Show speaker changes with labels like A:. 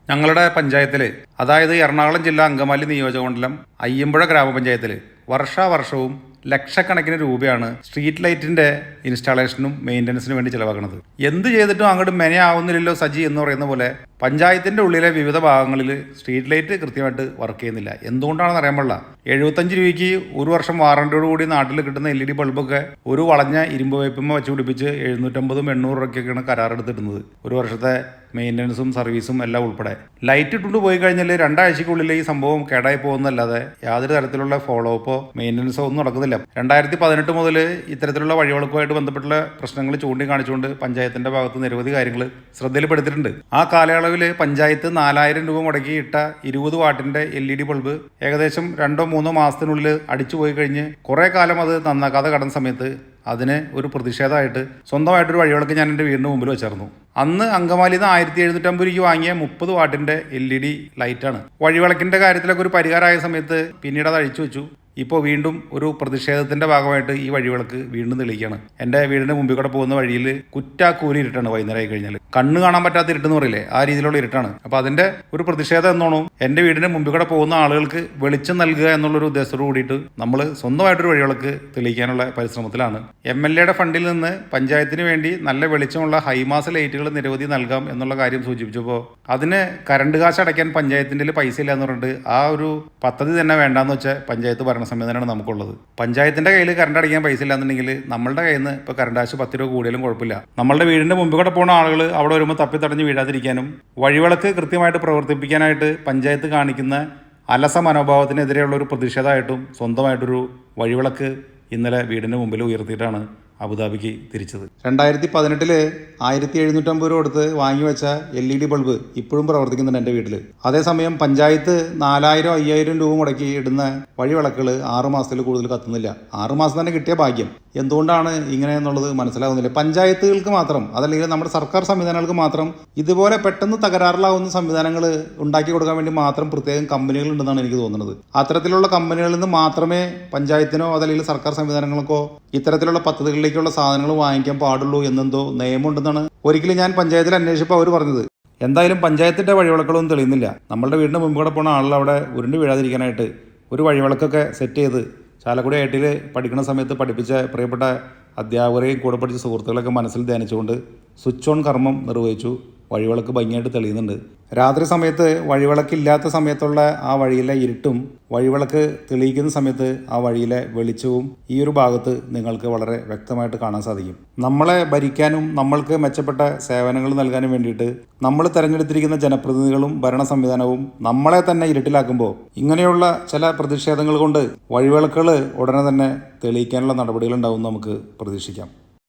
A: ഞങ്ങളുടെ പഞ്ചായത്തിൽ, അതായത് എറണാകുളം ജില്ലാ അങ്കമാലി നിയോജകമണ്ഡലം അയ്യമ്പുഴ ഗ്രാമപഞ്ചായത്തിൽ വർഷാവർഷവും ലക്ഷക്കണക്കിന് രൂപയാണ് സ്ട്രീറ്റ് ലൈറ്റിന്റെ ഇൻസ്റ്റാളേഷനും മെയിൻ്റനൻസിനും വേണ്ടി ചിലവാക്കുന്നത്. എന്ത് ചെയ്തിട്ടും അങ്ങോട്ട് മെനയാവുന്നില്ലല്ലോ സജി എന്ന് പറയുന്ന പോലെ പഞ്ചായത്തിന്റെ ഉള്ളിലെ വിവിധ ഭാഗങ്ങളിൽ സ്ട്രീറ്റ് ലൈറ്റ് കൃത്യമായിട്ട് വർക്ക് ചെയ്യുന്നില്ല. എന്തുകൊണ്ടാണെന്ന് അറിയാൻ പാടില്ല. 75 രൂപയ്ക്ക് ഒരു വർഷം വാറണ്ടിയോടുകൂടി നാട്ടിൽ കിട്ടുന്ന LED ബൾബൊക്കെ ഒരു വളഞ്ഞ ഇരുമ്പ് പൈപ്പുമ്മ വെച്ച് പിടിപ്പിച്ച് 750-800 രൂപയ്ക്കൊക്കെയാണ് കരാറെടുത്തിടുന്നത്, ഒരു വർഷത്തെ മെയിൻ്റനൻസും സർവീസും എല്ലാം ഉൾപ്പെടെ. ലൈറ്റ് ഇട്ടുകൊണ്ട് പോയി കഴിഞ്ഞാൽ 2 ആഴ്ചയ്ക്കുള്ളിൽ ഈ സംഭവം കേടായി പോകുന്നല്ലാതെ യാതൊരു തരത്തിലുള്ള ഫോളോ അപ്പോ മെയിൻ്റനൻസോ ഒന്നും നടക്കുന്നില്ല. 2018 മുതൽ ഇത്തരത്തിലുള്ള വഴിവളക്കുമായിട്ട് ബന്ധപ്പെട്ടുള്ള പ്രശ്നങ്ങൾ ചൂണ്ടിക്കാണിച്ചുകൊണ്ട് പഞ്ചായത്തിന്റെ ഭാഗത്ത് നിരവധി കാര്യങ്ങൾ ശ്രദ്ധയിൽപ്പെടുത്തിയിട്ടുണ്ട്. ആ കാലയളവിൽ പഞ്ചായത്ത് 4000 രൂപ മുടക്കി ഇട്ട 20 വാട്ടിന്റെ LED ബൾബ് ഏകദേശം 2-3 മാസത്തിനുള്ളിൽ അടിച്ചു പോയി കഴിഞ്ഞ് കുറെ കാലം അത് നന്നാക്കാതെ കടന്ന സമയത്ത് അതിന് ഒരു പ്രതിഷേധമായിട്ട് സ്വന്തമായിട്ടൊരു വഴിവിളക്ക് ഞാൻ എൻ്റെ വീടിന് മുമ്പിൽ വെച്ചായിരുന്നു. അന്ന് അങ്കമാലിയിൽ നിന്ന് 1750 രൂപയ്ക്ക് വാങ്ങിയ 30 വാട്ടിന്റെ LED ലൈറ്റാണ്. വഴിവിളക്കിന്റെ കാര്യത്തിലൊക്കെ ഒരു പരിഹാരമായ സമയത്ത് പിന്നീട് അത് അഴിച്ചു വെച്ചു. ഇപ്പോൾ വീണ്ടും ഒരു പ്രതിഷേധത്തിന്റെ ഭാഗമായിട്ട് ഈ വഴിവിളക്ക് വീണ്ടും തെളിയിക്കുകയാണ്. എൻ്റെ വീടിന്റെ മുമ്പിൽ കൂടെ പോകുന്ന വഴിയിൽ കുറ്റാക്കൂരി ഇരുട്ടാണ്. വൈകുന്നേരമായി കഴിഞ്ഞാൽ കണ്ണ് കാണാൻ പറ്റാത്ത ഇരുട്ടെന്ന് പറയില്ലേ, ആ രീതിയിലുള്ള ഇരുട്ടാണ്. അപ്പോൾ അതിന്റെ ഒരു പ്രതിഷേധം എന്നോണം എൻ്റെ വീടിന്റെ മുമ്പിൽ കൂടെ പോകുന്ന ആളുകൾക്ക് വെളിച്ചം നൽകുക എന്നുള്ളൊരു ഉദ്ദേശത്തോട് കൂടിയിട്ട് നമ്മൾ സ്വന്തമായിട്ടൊരു വഴിവിളക്ക് തെളിയിക്കാനുള്ള പരിശ്രമത്തിലാണ്. MLA ഫണ്ടിൽ നിന്ന് പഞ്ചായത്തിന് വേണ്ടി നല്ല വെളിച്ചമുള്ള ഹൈമാസ ലൈറ്റുകൾ നിരവധി നൽകാം എന്നുള്ള കാര്യം സൂചിപ്പിച്ചപ്പോൾ അതിന് കറണ്ട് കാശ് അടയ്ക്കാൻ പഞ്ചായത്തിൻ്റെ പൈസ ഇല്ല എന്ന് പറഞ്ഞിട്ട് ആ ഒരു പദ്ധതി തന്നെ വേണ്ടാന്ന് വെച്ചാൽ പഞ്ചായത്ത് ഭരണ സംവിധാനമാണ് നമുക്കുള്ളത്. പഞ്ചായത്തിന്റെ കയ്യിൽ കറണ്ട് അടിക്കാൻ പൈസ ഇല്ലാന്നുണ്ടെങ്കിൽ നമ്മളുടെ കയ്യിൽ നിന്ന് ഇപ്പോൾ കറണ്ട് കാശ് 10 രൂപ കൂടിയാലും കുഴപ്പമില്ല. നമ്മളുടെ വീടിന്റെ മുമ്പിൽ കൂടെ പോകുന്ന ആളുകൾ അവിടെ വരുമ്പോൾ തപ്പിത്തടഞ്ഞ് വീഴാതിരിക്കാനും വഴിവിളക്ക് കൃത്യമായിട്ട് പ്രവർത്തിപ്പിക്കാനായിട്ട് പഞ്ചായത്ത് കാണിക്കുന്ന അലസ മനോഭാവത്തിനെതിരെയുള്ള ഒരു പ്രതിഷേധമായിട്ടും സ്വന്തമായിട്ടൊരു വഴിവിളക്ക് ഇന്നലെ വീടിന്റെ മുമ്പിൽ ഉയർത്തിയിട്ടാണ് അബുദാബിക്ക് തിരിച്ചത്. 2018 1750 രൂപ കൊടുത്ത് വാങ്ങി വെച്ച LED ബൾബ് ഇപ്പോഴും പ്രവർത്തിക്കുന്നുണ്ട് എൻ്റെ വീട്ടിൽ. അതേസമയം പഞ്ചായത്ത് 4000-5000 രൂപ മുടക്കി ഇടുന്ന വഴിവിളക്കുകൾ 6 മാസത്തിൽ കൂടുതൽ കത്തുന്നില്ല. 6 മാസം തന്നെ കിട്ടിയ ഭാഗ്യം. എന്തുകൊണ്ടാണ് ഇങ്ങനെ എന്നുള്ളത് മനസ്സിലാവുന്നില്ല. പഞ്ചായത്തുകൾക്ക് മാത്രം, അതല്ലെങ്കിൽ നമ്മുടെ സർക്കാർ സംവിധാനങ്ങൾക്ക് മാത്രം ഇതുപോലെ പെട്ടെന്ന് തകരാറിലാവുന്ന സംവിധാനങ്ങൾ ഉണ്ടാക്കി കൊടുക്കാൻ വേണ്ടി മാത്രം പ്രത്യേകം കമ്പനികൾ ഉണ്ടെന്നാണ് എനിക്ക് തോന്നുന്നത്. അത്തരത്തിലുള്ള കമ്പനികളിൽ നിന്ന് മാത്രമേ പഞ്ചായത്തിനോ അതല്ലെങ്കിൽ സർക്കാർ സംവിധാനങ്ങൾക്കോ ഇത്തരത്തിലുള്ള പദ്ധതികളിലേക്കുള്ള സാധനങ്ങൾ വാങ്ങിക്കാൻ പാടുള്ളൂ എന്നെന്തോ നിയമമുണ്ടെന്നാണ് ഒരിക്കലും ഞാൻ പഞ്ചായത്തിൽ അന്വേഷിച്ചപ്പോൾ അവർ പറഞ്ഞത്. എന്തായാലും പഞ്ചായത്തിന്റെ വഴിവിളക്കുകളൊന്നും തെളിയുന്നില്ല. നമ്മളുടെ വീടിന് മുമ്പ് കൂടെ പോകുന്ന ആളുകൾ അവിടെ ഉരുണ്ട് വീഴാതിരിക്കാനായിട്ട് ഒരു വഴിവിളക്കൊക്കെ സെറ്റ് ചെയ്ത് ചാലക്കുടി ഐടിയിൽ പഠിക്കുന്ന സമയത്ത് പഠിപ്പിച്ച പ്രിയപ്പെട്ട അധ്യാപകരെയും കൂടെ പഠിച്ച സുഹൃത്തുക്കളൊക്കെ മനസ്സിൽ ധ്യാനിച്ചുകൊണ്ട് സ്വിച്ച് ഓൺ കർമ്മം നിർവഹിച്ചു. വഴിവിളക്ക് ഭംഗിയായിട്ട് തെളിയുന്നുണ്ട്. രാത്രി സമയത്ത് വഴിവിളക്കില്ലാത്ത സമയത്തുള്ള ആ വഴിയിലെ ഇരുട്ടും വഴിവിളക്ക് തെളിയിക്കുന്ന സമയത്ത് ആ വഴിയിലെ വെളിച്ചവും ഈ ഒരു ഭാഗത്ത് നിങ്ങൾക്ക് വളരെ വ്യക്തമായിട്ട് കാണാൻ സാധിക്കും. നമ്മളെ ഭരിക്കാനും നമ്മൾക്ക് മെച്ചപ്പെട്ട സേവനങ്ങൾ നൽകാനും വേണ്ടിയിട്ട് നമ്മൾ തിരഞ്ഞെടുത്തിരിക്കുന്ന ജനപ്രതിനിധികളും ഭരണ സംവിധാനവും നമ്മളെ തന്നെ ഇരുട്ടിലാക്കുമ്പോൾ ഇങ്ങനെയുള്ള ചില പ്രതിഷേധങ്ങൾ കൊണ്ട് വഴിവിളക്കുകൾ ഉടനെ തന്നെ തെളിയിക്കാനുള്ള നടപടികളുണ്ടാവും നമുക്ക് പ്രതീക്ഷിക്കാം.